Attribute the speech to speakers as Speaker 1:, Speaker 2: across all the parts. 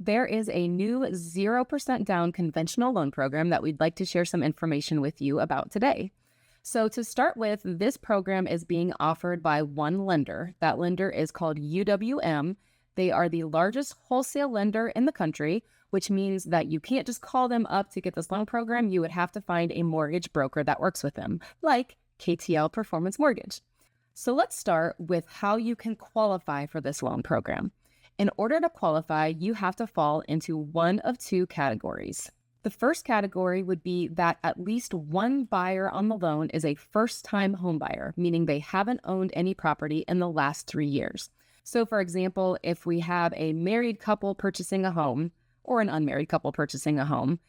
Speaker 1: There is a new 0% down conventional loan program that we'd like to share some information with you about today. So to start with, this program is being offered by one lender. That lender is called UWM. They are the largest wholesale lender in the country, which means that you can't just call them up to get this loan program. You would have to find a mortgage broker that works with them, like KTL Performance Mortgage. So let's start with how you can qualify for this loan program. In order to qualify, you have to fall into one of two categories. The first category would be that at least one buyer on the loan is a first-time home buyer, meaning they haven't owned any property in the last 3 years. So for example, if we have a married couple purchasing a home or an unmarried couple purchasing a home,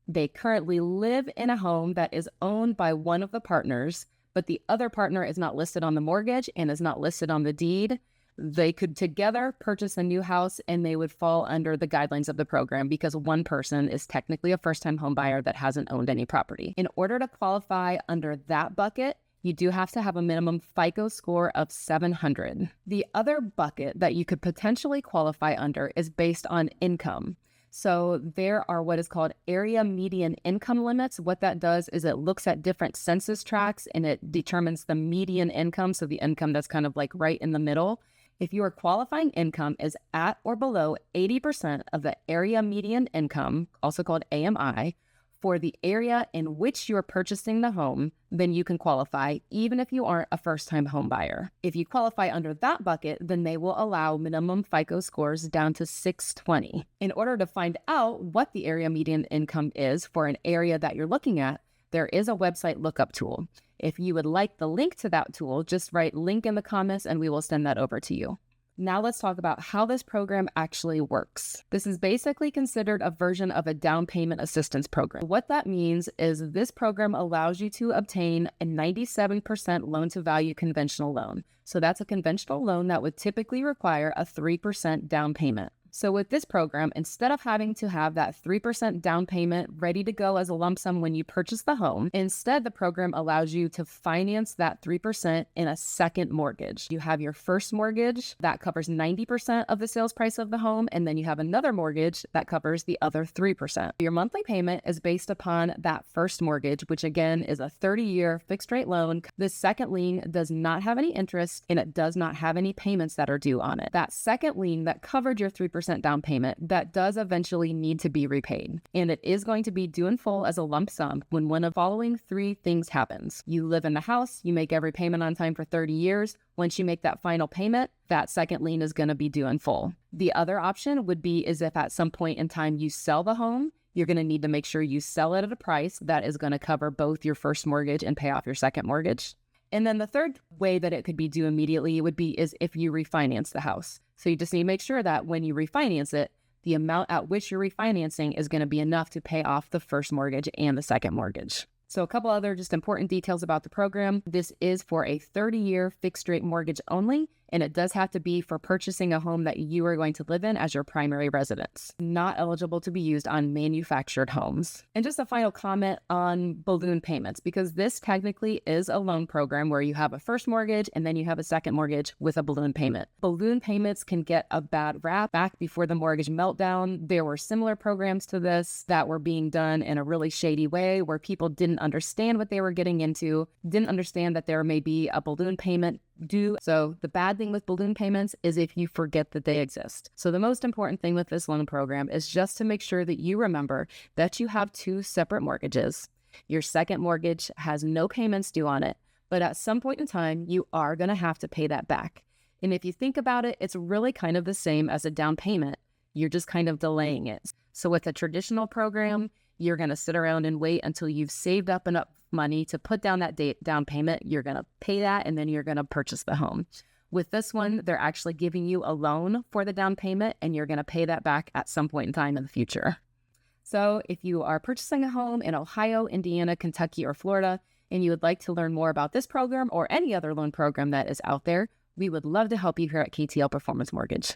Speaker 1: they currently live in a home that is owned by one of the partners, but the other partner is not listed on the mortgage and is not listed on the deed. They could together purchase a new house and they would fall under the guidelines of the program because one person is technically a first-time home buyer that hasn't owned any property. In order to qualify under that bucket, you do have to have a minimum FICO score of 700. The other bucket that you could potentially qualify under is based on income. So there are what is called area median income limits. What that does is it looks at different census tracts and it determines the median income, so the income that's kind of like right in the middle. If your qualifying income is at or below 80% of the area median income, also called AMI, for the area in which you're purchasing the home, then you can qualify even if you aren't a first-time home buyer. If you qualify under that bucket, then they will allow minimum FICO scores down to 620. In order to find out what the area median income is for an area that you're looking at, there is a website lookup tool. If you would like the link to that tool, just write link in the comments and we will send that over to you. Now let's talk about how this program actually works. This is basically considered a version of a down payment assistance program. What that means is this program allows you to obtain a 97% loan to value conventional loan. So that's a conventional loan that would typically require a 3% down payment. So with this program, instead of having to have that 3% down payment ready to go as a lump sum when you purchase the home, instead the program allows you to finance that 3% in a second mortgage. You have your first mortgage that covers 90% of the sales price of the home, and then you have another mortgage that covers the other 3%. Your monthly payment is based upon that first mortgage, which again is a 30-year fixed rate loan. This second lien does not have any interest and it does not have any payments that are due on it. That second lien that covered your 3% down payment, that does eventually need to be repaid. And it is going to be due in full as a lump sum when one of the following three things happens. You live in the house, you make every payment on time for 30 years. Once you make that final payment, that second lien is going to be due in full. The other option would be is if at some point in time you sell the home, you're going to need to make sure you sell it at a price that is going to cover both your first mortgage and pay off your second mortgage. And then the third way that it could be due immediately would be is if you refinance the house. So you just need to make sure that when you refinance it, the amount at which you're refinancing is going to be enough to pay off the first mortgage and the second mortgage. So a couple other just important details about the program. This is for a 30-year fixed rate mortgage only, and it does have to be for purchasing a home that you are going to live in as your primary residence. Not eligible to be used on manufactured homes. And just a final comment on balloon payments, because this technically is a loan program where you have a first mortgage and then you have a second mortgage with a balloon payment. Balloon payments can get a bad rap. Back before the mortgage meltdown, there were similar programs to this that were being done in a really shady way where people didn't understand what they were getting into, didn't understand that there may be a balloon payment due. So the bad thing with balloon payments is if you forget that they exist. So the most important thing with this loan program is just to make sure that you remember that you have two separate mortgages. Your second mortgage has no payments due on it, but at some point in time, you are going to have to pay that back. And if you think about it, it's really kind of the same as a down payment. You're just kind of delaying it. So with a traditional program, you're going to sit around and wait until you've saved up enough money to put down that down payment. You're going to pay that and then you're going to purchase the home. With this one, they're actually giving you a loan for the down payment and you're going to pay that back at some point in time in the future. So if you are purchasing a home in Ohio, Indiana, Kentucky, or Florida, and you would like to learn more about this program or any other loan program that is out there, we would love to help you here at KTL Performance Mortgage.